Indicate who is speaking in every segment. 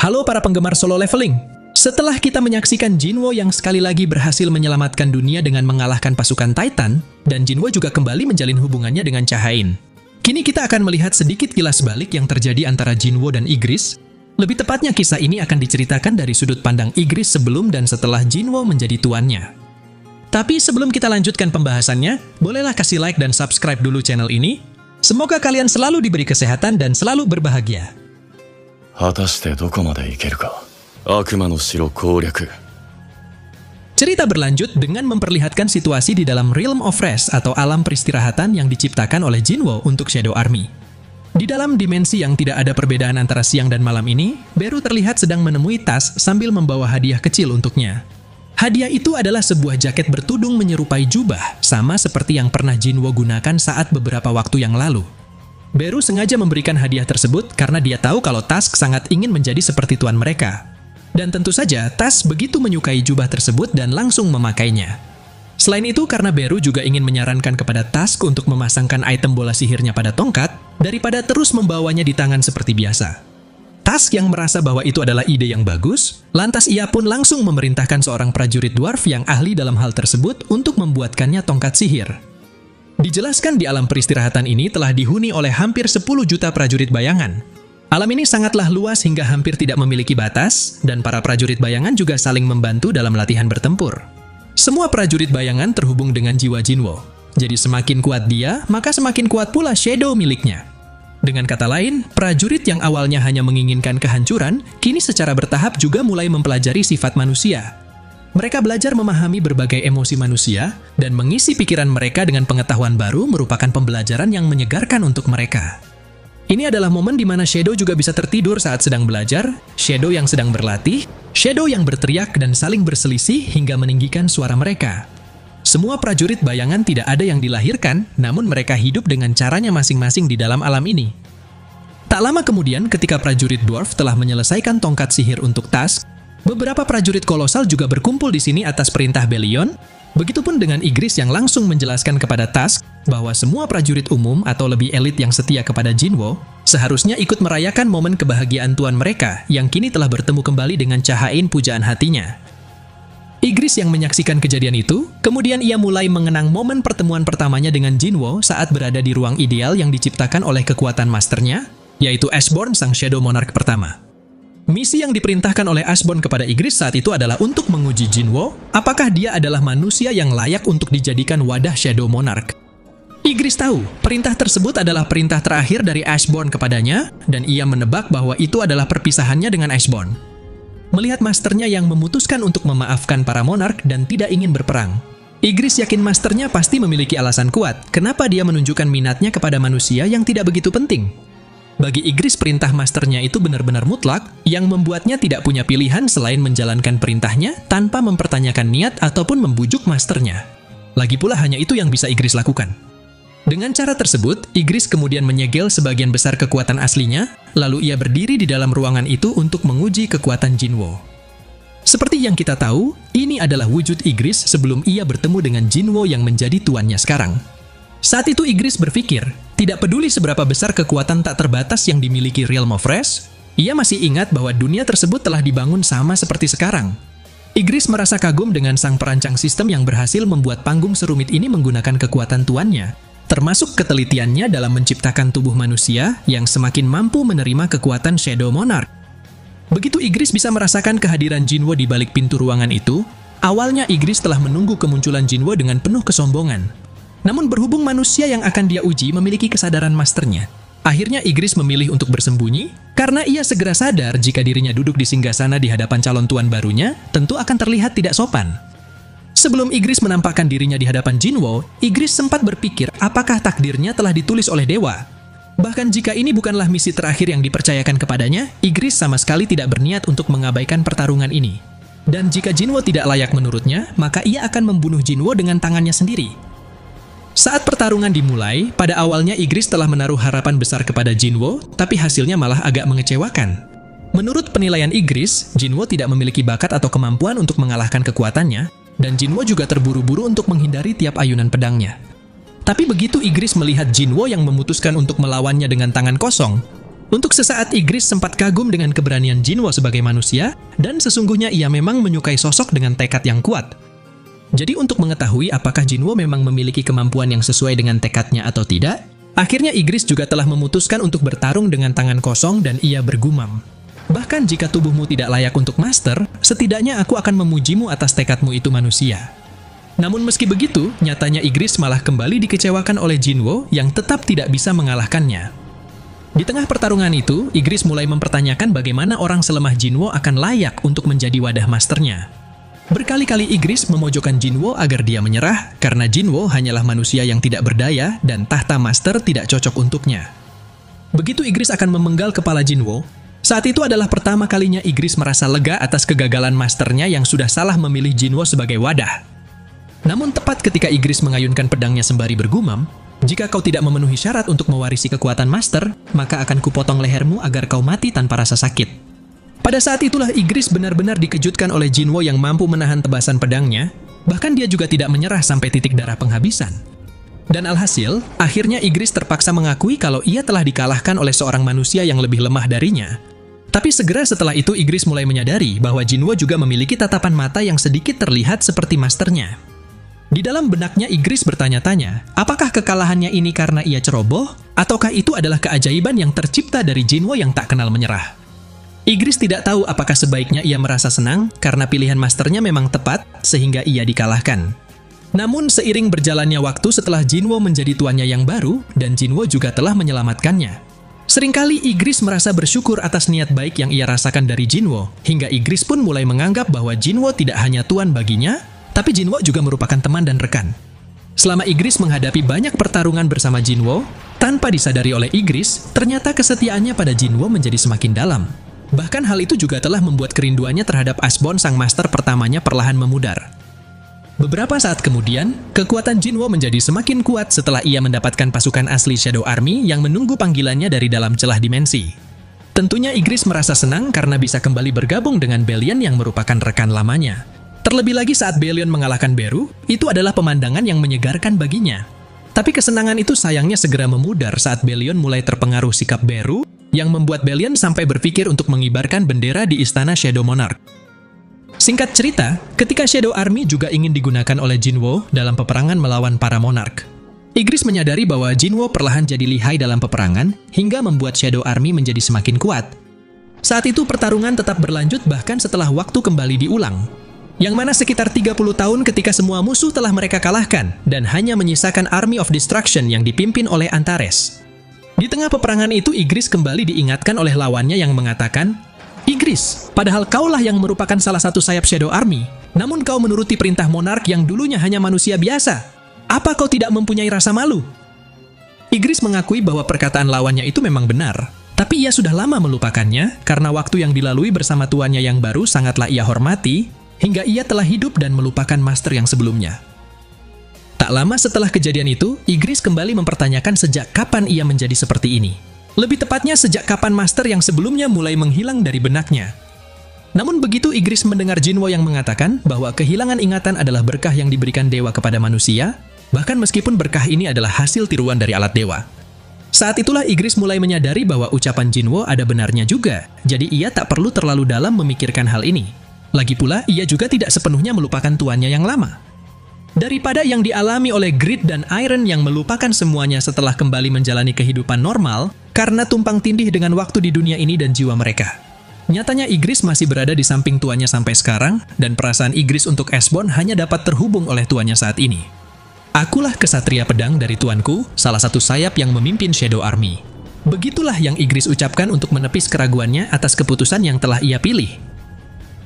Speaker 1: Halo para penggemar solo leveling. Setelah kita menyaksikan Jinwo yang sekali lagi berhasil menyelamatkan dunia dengan mengalahkan pasukan Titan, dan Jinwo juga kembali menjalin hubungannya dengan Cha-Hain. Kini kita akan melihat sedikit kilas balik yang terjadi antara Jinwo dan Igris. Lebih tepatnya kisah ini akan diceritakan dari sudut pandang Igris sebelum dan setelah Jinwo menjadi tuannya. Tapi sebelum kita lanjutkan pembahasannya, bolehlah kasih like dan subscribe dulu channel ini. Semoga kalian selalu diberi kesehatan dan selalu berbahagia.
Speaker 2: 果たしてどこまで行けるか。悪魔の城攻略。
Speaker 1: Cerita berlanjut dengan memperlihatkan situasi di dalam Realm of Rest atau alam peristirahatan yang diciptakan oleh Jinwo untuk Shadow Army. Di dalam dimensi yang tidak ada perbedaan antara siang dan malam ini, Beru terlihat sedang menemui Tas sambil membawa hadiah kecil untuknya. Hadiah itu adalah sebuah jaket bertudung menyerupai jubah, sama seperti yang pernah Jinwo gunakan saat beberapa waktu yang lalu. Beru sengaja memberikan hadiah tersebut karena dia tahu kalau Tusk sangat ingin menjadi seperti tuan mereka. Dan tentu saja, Tas begitu menyukai jubah tersebut dan langsung memakainya. Selain itu, karena Beru juga ingin menyarankan kepada Tusk untuk memasangkan item bola sihirnya pada tongkat, daripada terus membawanya di tangan seperti biasa. Tusk yang merasa bahwa itu adalah ide yang bagus, lantas ia pun langsung memerintahkan seorang prajurit dwarf yang ahli dalam hal tersebut untuk membuatkannya tongkat sihir. Dijelaskan di alam peristirahatan ini telah dihuni oleh hampir 10 juta prajurit bayangan. Alam ini sangatlah luas hingga hampir tidak memiliki batas, dan para prajurit bayangan juga saling membantu dalam latihan bertempur. Semua prajurit bayangan terhubung dengan jiwa Jinwo. Jadi semakin kuat dia, maka semakin kuat pula shadow miliknya. Dengan kata lain, prajurit yang awalnya hanya menginginkan kehancuran, kini secara bertahap juga mulai mempelajari sifat manusia. Mereka belajar memahami berbagai emosi manusia, dan mengisi pikiran mereka dengan pengetahuan baru merupakan pembelajaran yang menyegarkan untuk mereka. Ini adalah momen di mana Shadow juga bisa tertidur saat sedang belajar, Shadow yang sedang berlatih, Shadow yang berteriak dan saling berselisih hingga meninggikan suara mereka. Semua prajurit bayangan tidak ada yang dilahirkan, namun mereka hidup dengan caranya masing-masing di dalam alam ini. Tak lama kemudian, ketika prajurit dwarf telah menyelesaikan tongkat sihir untuk Tusk, beberapa prajurit kolosal juga berkumpul di sini atas perintah Belion. Begitupun dengan Igris yang langsung menjelaskan kepada Tusk bahwa semua prajurit umum atau lebih elit yang setia kepada Jinwo seharusnya ikut merayakan momen kebahagiaan tuan mereka yang kini telah bertemu kembali dengan Cha-Hain pujaan hatinya. Igris yang menyaksikan kejadian itu, kemudian ia mulai mengenang momen pertemuan pertamanya dengan Jinwo saat berada di ruang ideal yang diciptakan oleh kekuatan masternya, yaitu Ashborn sang Shadow Monarch pertama. Misi yang diperintahkan oleh Ashborn kepada Igris saat itu adalah untuk menguji Jinwo, apakah dia adalah manusia yang layak untuk dijadikan wadah Shadow Monarch. Igris tahu, perintah tersebut adalah perintah terakhir dari Ashborn kepadanya, dan ia menebak bahwa itu adalah perpisahannya dengan Ashborn. Melihat masternya yang memutuskan untuk memaafkan para monark dan tidak ingin berperang, Igris yakin masternya pasti memiliki alasan kuat kenapa dia menunjukkan minatnya kepada manusia yang tidak begitu penting. Bagi Igris, perintah masternya itu benar-benar mutlak, yang membuatnya tidak punya pilihan selain menjalankan perintahnya tanpa mempertanyakan niat ataupun membujuk masternya. Lagi pula hanya itu yang bisa Igris lakukan. Dengan cara tersebut, Igris kemudian menyegel sebagian besar kekuatan aslinya, lalu ia berdiri di dalam ruangan itu untuk menguji kekuatan Jinwo. Seperti yang kita tahu, ini adalah wujud Igris sebelum ia bertemu dengan Jinwo yang menjadi tuannya sekarang. Saat itu Igris berpikir, tidak peduli seberapa besar kekuatan tak terbatas yang dimiliki Realm of Rest, ia masih ingat bahwa dunia tersebut telah dibangun sama seperti sekarang. Igris merasa kagum dengan sang perancang sistem yang berhasil membuat panggung serumit ini menggunakan kekuatan tuannya, termasuk ketelitiannya dalam menciptakan tubuh manusia yang semakin mampu menerima kekuatan Shadow Monarch. Begitu Igris bisa merasakan kehadiran Jinwo di balik pintu ruangan itu, awalnya Igris telah menunggu kemunculan Jinwo dengan penuh kesombongan. Namun berhubung manusia yang akan dia uji memiliki kesadaran masternya, akhirnya Igris memilih untuk bersembunyi karena ia segera sadar jika dirinya duduk di singgasana di hadapan calon tuan barunya tentu akan terlihat tidak sopan. Sebelum Igris menampakkan dirinya di hadapan Jinwo, Igris sempat berpikir apakah takdirnya telah ditulis oleh dewa. Bahkan jika ini bukanlah misi terakhir yang dipercayakan kepadanya, Igris sama sekali tidak berniat untuk mengabaikan pertarungan ini. Dan jika Jinwo tidak layak menurutnya, maka ia akan membunuh Jinwo dengan tangannya sendiri. Saat pertarungan dimulai, pada awalnya Igris telah menaruh harapan besar kepada Jinwo, tapi hasilnya malah agak mengecewakan. Menurut penilaian Igris, Jinwo tidak memiliki bakat atau kemampuan untuk mengalahkan kekuatannya, dan Jinwo juga terburu-buru untuk menghindari tiap ayunan pedangnya. Tapi begitu Igris melihat Jinwo yang memutuskan untuk melawannya dengan tangan kosong, Untuk sesaat Ygritte sempat kagum dengan keberanian Jinwo sebagai manusia, dan sesungguhnya ia memang menyukai sosok dengan tekad yang kuat. Jadi untuk mengetahui apakah Jinwo memang memiliki kemampuan yang sesuai dengan tekadnya atau tidak, akhirnya Ygritte juga telah memutuskan untuk bertarung dengan tangan kosong dan ia bergumam. Bahkan jika tubuhmu tidak layak untuk master, setidaknya aku akan memujimu atas tekadmu itu manusia. Namun meski begitu, nyatanya Ygritte malah kembali dikecewakan oleh Jinwo yang tetap tidak bisa mengalahkannya. Di tengah pertarungan itu, Ygritte mulai mempertanyakan bagaimana orang selemah Jinwo akan layak untuk menjadi wadah masternya. Berkali-kali Ygritte memojokkan Jinwo agar dia menyerah, karena Jinwo hanyalah manusia yang tidak berdaya dan tahta master tidak cocok untuknya. Begitu Ygritte akan memenggal kepala Jinwo, saat itu adalah pertama kalinya Ygritte merasa lega atas kegagalan masternya yang sudah salah memilih Jinwo sebagai wadah. Namun tepat ketika Ygritte mengayunkan pedangnya sembari bergumam, "Jika kau tidak memenuhi syarat untuk mewarisi kekuatan master, maka akan kupotong lehermu agar kau mati tanpa rasa sakit." Pada saat itulah Ygritte benar-benar dikejutkan oleh Jinwo yang mampu menahan tebasan pedangnya, bahkan dia juga tidak menyerah sampai titik darah penghabisan. Dan alhasil, akhirnya Ygritte terpaksa mengakui kalau ia telah dikalahkan oleh seorang manusia yang lebih lemah darinya. Tapi segera setelah itu Ygritte mulai menyadari bahwa Jinwo juga memiliki tatapan mata yang sedikit terlihat seperti masternya. Di dalam benaknya Ygritte bertanya-tanya, apakah kekalahannya ini karena ia ceroboh, ataukah itu adalah keajaiban yang tercipta dari Jinwo yang tak kenal menyerah? Ygritte tidak tahu apakah sebaiknya ia merasa senang karena pilihan masternya memang tepat sehingga ia dikalahkan. Namun seiring berjalannya waktu setelah Jinwo menjadi tuannya yang baru, dan Jinwo juga telah menyelamatkannya. Seringkali Ygritte merasa bersyukur atas niat baik yang ia rasakan dari Jinwo, hingga Ygritte pun mulai menganggap bahwa Jinwo tidak hanya tuan baginya, tapi Jinwo juga merupakan teman dan rekan. Selama Ygritte menghadapi banyak pertarungan bersama Jinwo, tanpa disadari oleh Ygritte, ternyata kesetiaannya pada Jinwo menjadi semakin dalam. Bahkan hal itu juga telah membuat kerinduannya terhadap Asbjorn sang master pertamanya perlahan memudar. Beberapa saat kemudian, kekuatan Jinwo menjadi semakin kuat setelah ia mendapatkan pasukan asli Shadow Army yang menunggu panggilannya dari dalam celah dimensi. Tentunya Ygritte merasa senang karena bisa kembali bergabung dengan Ballion yang merupakan rekan lamanya. Terlebih lagi saat Ballion mengalahkan Beru, itu adalah pemandangan yang menyegarkan baginya. Tapi kesenangan itu sayangnya segera memudar saat Ballion mulai terpengaruh sikap Beru, yang membuat Ballion sampai berpikir untuk mengibarkan bendera di istana Shadow Monarch. Singkat cerita, ketika Shadow Army juga ingin digunakan oleh Jinwo dalam peperangan melawan para Monarch. Ygritte menyadari bahwa Jinwo perlahan jadi lihai dalam peperangan, hingga membuat Shadow Army menjadi semakin kuat. Saat itu pertarungan tetap berlanjut bahkan setelah waktu kembali diulang. Yang mana sekitar 30 tahun ketika semua musuh telah mereka kalahkan, dan hanya menyisakan Army of Destruction yang dipimpin oleh Antares. Di tengah peperangan itu Ygritte kembali diingatkan oleh lawannya yang mengatakan, "Ygritte, padahal kaulah yang merupakan salah satu sayap Shadow Army, namun kau menuruti perintah Monarch yang dulunya hanya manusia biasa. Apa kau tidak mempunyai rasa malu?" Ygritte mengakui bahwa perkataan lawannya itu memang benar, tapi ia sudah lama melupakannya karena waktu yang dilalui bersama tuannya yang baru sangatlah ia hormati, hingga ia telah hidup dan melupakan master yang sebelumnya. Tak lama setelah kejadian itu, Ygritte kembali mempertanyakan sejak kapan ia menjadi seperti ini. Lebih tepatnya sejak kapan master yang sebelumnya mulai menghilang dari benaknya. Namun begitu Ygritte mendengar Jinwo yang mengatakan bahwa kehilangan ingatan adalah berkah yang diberikan dewa kepada manusia, bahkan meskipun berkah ini adalah hasil tiruan dari alat dewa. Saat itulah Ygritte mulai menyadari bahwa ucapan Jinwo ada benarnya juga, jadi ia tak perlu terlalu dalam memikirkan hal ini. Lagi pula, ia juga tidak sepenuhnya melupakan tuannya yang lama. Daripada yang dialami oleh Grit dan Iron yang melupakan semuanya setelah kembali menjalani kehidupan normal, karena tumpang tindih dengan waktu di dunia ini dan jiwa mereka. Nyatanya Ygritte masih berada di samping tuannya sampai sekarang, dan perasaan Ygritte untuk Asbjorn hanya dapat terhubung oleh tuannya saat ini. "Akulah kesatria pedang dari tuanku, salah satu sayap yang memimpin Shadow Army." Begitulah yang Ygritte ucapkan untuk menepis keraguannya atas keputusan yang telah ia pilih.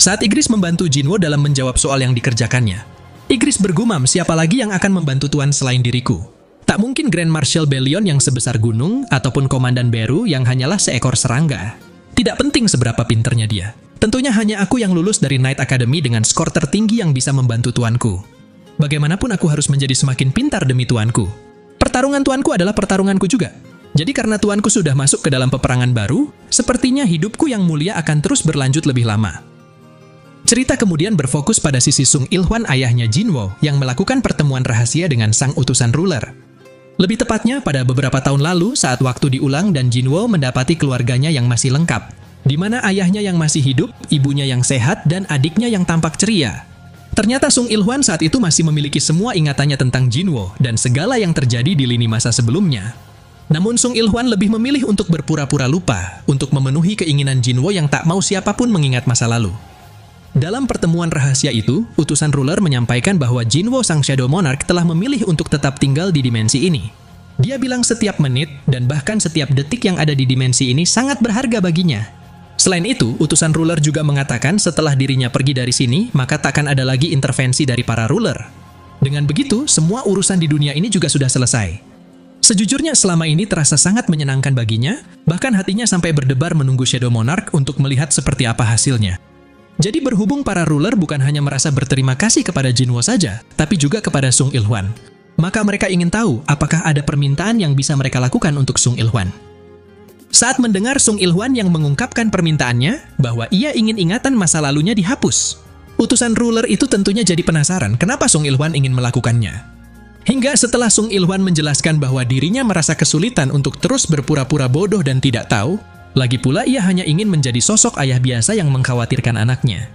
Speaker 1: Saat Ygritte membantu Jinwo dalam menjawab soal yang dikerjakannya, Ygritte bergumam, siapa lagi yang akan membantu tuan selain diriku? Tak mungkin Grand Marshal Ballion yang sebesar gunung, ataupun Komandan Beru yang hanyalah seekor serangga. Tidak penting seberapa pinternya dia. Tentunya hanya aku yang lulus dari Knight Academy dengan skor tertinggi yang bisa membantu tuanku. Bagaimanapun aku harus menjadi semakin pintar demi tuanku. Pertarungan tuanku adalah pertarunganku juga. Jadi karena tuanku sudah masuk ke dalam peperangan baru, sepertinya hidupku yang mulia akan terus berlanjut lebih lama. Cerita kemudian berfokus pada sisi Sung Ilhwan ayahnya Jinwo yang melakukan pertemuan rahasia dengan sang utusan ruler. Lebih tepatnya pada beberapa tahun lalu saat waktu diulang dan Jinwo mendapati keluarganya yang masih lengkap, di mana ayahnya yang masih hidup, ibunya yang sehat, dan adiknya yang tampak ceria. Ternyata Sung Il-hwan saat itu masih memiliki semua ingatannya tentang Jinwo dan segala yang terjadi di lini masa sebelumnya. Namun Sung Il-hwan lebih memilih untuk berpura-pura lupa, untuk memenuhi keinginan Jinwo yang tak mau siapapun mengingat masa lalu. Dalam pertemuan rahasia itu, utusan ruler menyampaikan bahwa Jinwo sang Shadow Monarch telah memilih untuk tetap tinggal di dimensi ini. Dia bilang setiap menit dan bahkan setiap detik yang ada di dimensi ini sangat berharga baginya. Selain itu, utusan ruler juga mengatakan setelah dirinya pergi dari sini, maka takkan ada lagi intervensi dari para ruler. Dengan begitu, semua urusan di dunia ini juga sudah selesai. Sejujurnya selama ini terasa sangat menyenangkan baginya, bahkan hatinya sampai berdebar menunggu Shadow Monarch untuk melihat seperti apa hasilnya. Jadi berhubung para ruler bukan hanya merasa berterima kasih kepada Jinwo saja, tapi juga kepada Sung Il-hwan. Maka mereka ingin tahu apakah ada permintaan yang bisa mereka lakukan untuk Sung Il-hwan. Saat mendengar Sung Il-hwan yang mengungkapkan permintaannya bahwa ia ingin ingatan masa lalunya dihapus, utusan ruler itu tentunya jadi penasaran kenapa Sung Il-hwan ingin melakukannya. Hingga setelah Sung Il-hwan menjelaskan bahwa dirinya merasa kesulitan untuk terus berpura-pura bodoh dan tidak tahu, lagi pula ia hanya ingin menjadi sosok ayah biasa yang mengkhawatirkan anaknya.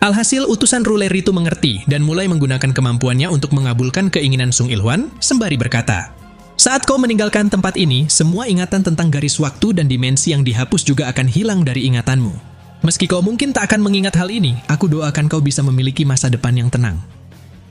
Speaker 1: Alhasil utusan ruler itu mengerti dan mulai menggunakan kemampuannya untuk mengabulkan keinginan Sung Il-hwan sembari berkata, "Saat kau meninggalkan tempat ini, semua ingatan tentang garis waktu dan dimensi yang dihapus juga akan hilang dari ingatanmu. Meski kau mungkin tak akan mengingat hal ini, aku doakan kau bisa memiliki masa depan yang tenang."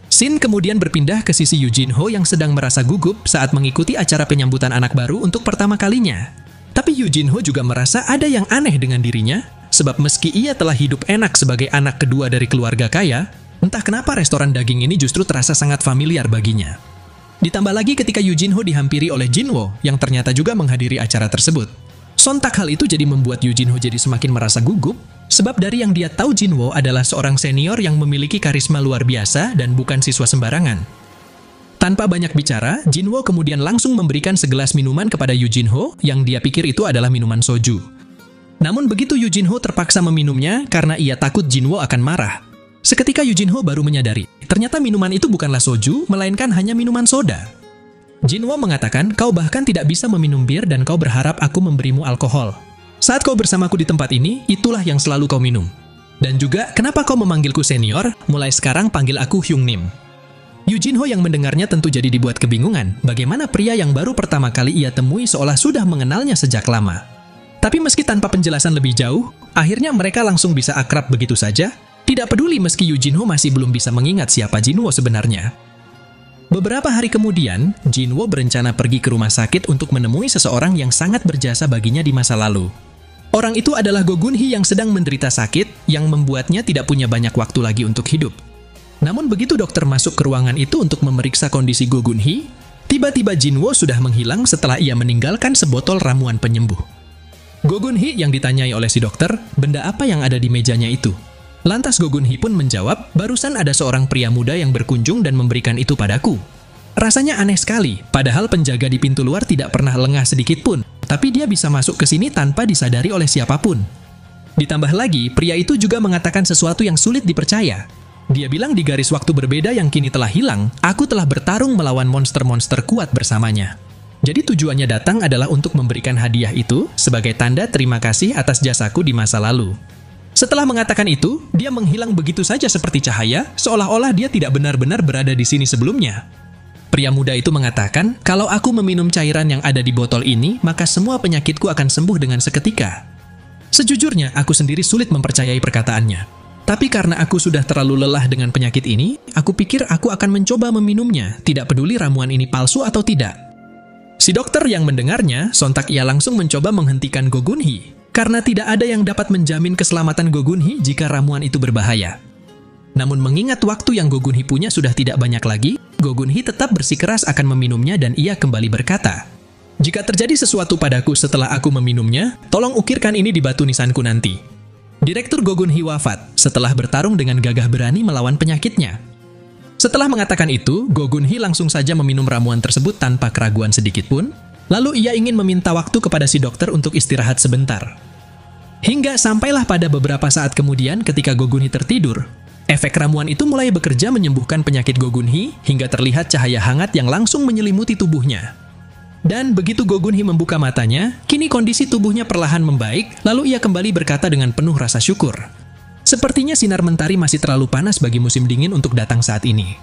Speaker 1: Shin kemudian berpindah ke sisi Yu Jinho yang sedang merasa gugup saat mengikuti acara penyambutan anak baru untuk pertama kalinya. Tapi Yu Jinho juga merasa ada yang aneh dengan dirinya, sebab meski ia telah hidup enak sebagai anak kedua dari keluarga kaya, entah kenapa restoran daging ini justru terasa sangat familiar baginya. Ditambah lagi ketika Yu Jinho dihampiri oleh Jinwo, yang ternyata juga menghadiri acara tersebut. Sontak hal itu jadi membuat Yu Jinho jadi semakin merasa gugup, sebab dari yang dia tahu Jinwo adalah seorang senior yang memiliki karisma luar biasa dan bukan siswa sembarangan. Tanpa banyak bicara, Jinwo kemudian langsung memberikan segelas minuman kepada Yu Jinho yang dia pikir itu adalah minuman soju. Namun begitu Yu Jinho terpaksa meminumnya karena ia takut Jinwo akan marah. Seketika Yu Jinho baru menyadari, ternyata minuman itu bukanlah soju, melainkan hanya minuman soda. Jinwo mengatakan, "Kau bahkan tidak bisa meminum bir dan kau berharap aku memberimu alkohol. Saat kau bersamaku di tempat ini, itulah yang selalu kau minum. Dan juga, kenapa kau memanggilku senior? Mulai sekarang panggil aku Hyung Nim." Yu Jinho yang mendengarnya tentu jadi dibuat kebingungan bagaimana pria yang baru pertama kali ia temui seolah sudah mengenalnya sejak lama. Tapi meski tanpa penjelasan lebih jauh, akhirnya mereka langsung bisa akrab begitu saja, tidak peduli meski Yu Jinho masih belum bisa mengingat siapa Jinwo sebenarnya. Beberapa hari kemudian, Jinwo berencana pergi ke rumah sakit untuk menemui seseorang yang sangat berjasa baginya di masa lalu. Orang itu adalah Go Gun-hee yang sedang menderita sakit yang membuatnya tidak punya banyak waktu lagi untuk hidup. Namun begitu dokter masuk ke ruangan itu untuk memeriksa kondisi Go Gun-hee, tiba-tiba Jinwo sudah menghilang setelah ia meninggalkan sebotol ramuan penyembuh. Go Gun-hee yang ditanyai oleh si dokter, benda apa yang ada di mejanya itu? Lantas Go Gun-hee pun menjawab, barusan ada seorang pria muda yang berkunjung dan memberikan itu padaku. Rasanya aneh sekali, padahal penjaga di pintu luar tidak pernah lengah sedikit pun, tapi dia bisa masuk ke sini tanpa disadari oleh siapapun. Ditambah lagi, pria itu juga mengatakan sesuatu yang sulit dipercaya. Dia bilang di garis waktu berbeda yang kini telah hilang, aku telah bertarung melawan monster-monster kuat bersamanya. Jadi tujuannya datang adalah untuk memberikan hadiah itu sebagai tanda terima kasih atas jasaku di masa lalu. Setelah mengatakan itu, dia menghilang begitu saja seperti cahaya, seolah-olah dia tidak benar-benar berada di sini sebelumnya. Pria muda itu mengatakan, kalau aku meminum cairan yang ada di botol ini, maka semua penyakitku akan sembuh dengan seketika. Sejujurnya, aku sendiri sulit mempercayai perkataannya. Tapi karena aku sudah terlalu lelah dengan penyakit ini, aku pikir aku akan mencoba meminumnya, tidak peduli ramuan ini palsu atau tidak. Si dokter yang mendengarnya, sontak ia langsung mencoba menghentikan Go Gun-hee, karena tidak ada yang dapat menjamin keselamatan Go Gun-hee jika ramuan itu berbahaya. Namun mengingat waktu yang Go Gun-hee punya sudah tidak banyak lagi, Go Gun-hee tetap bersikeras akan meminumnya dan ia kembali berkata, "Jika terjadi sesuatu padaku setelah aku meminumnya, tolong ukirkan ini di batu nisanku nanti." Direktur Go Gun-hee wafat setelah bertarung dengan gagah berani melawan penyakitnya. Setelah mengatakan itu, Go Gun-hee langsung saja meminum ramuan tersebut tanpa keraguan sedikit pun, lalu ia ingin meminta waktu kepada si dokter untuk istirahat sebentar. Hingga sampailah pada beberapa saat kemudian ketika Go Gun-hee tertidur, efek ramuan itu mulai bekerja menyembuhkan penyakit Go Gun-hee hingga terlihat cahaya hangat yang langsung menyelimuti tubuhnya. Dan begitu Go Gunhee membuka matanya, kini kondisi tubuhnya perlahan membaik, lalu ia kembali berkata dengan penuh rasa syukur. Sepertinya sinar mentari masih terlalu panas bagi musim dingin untuk datang saat ini.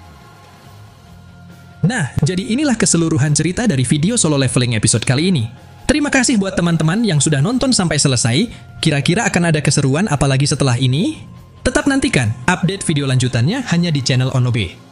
Speaker 1: Nah, jadi inilah keseluruhan cerita dari video solo leveling episode kali ini. Terima kasih buat teman-teman yang sudah nonton sampai selesai. Kira-kira akan ada keseruan apalagi setelah ini? Tetap nantikan update video lanjutannya hanya di channel Onobe.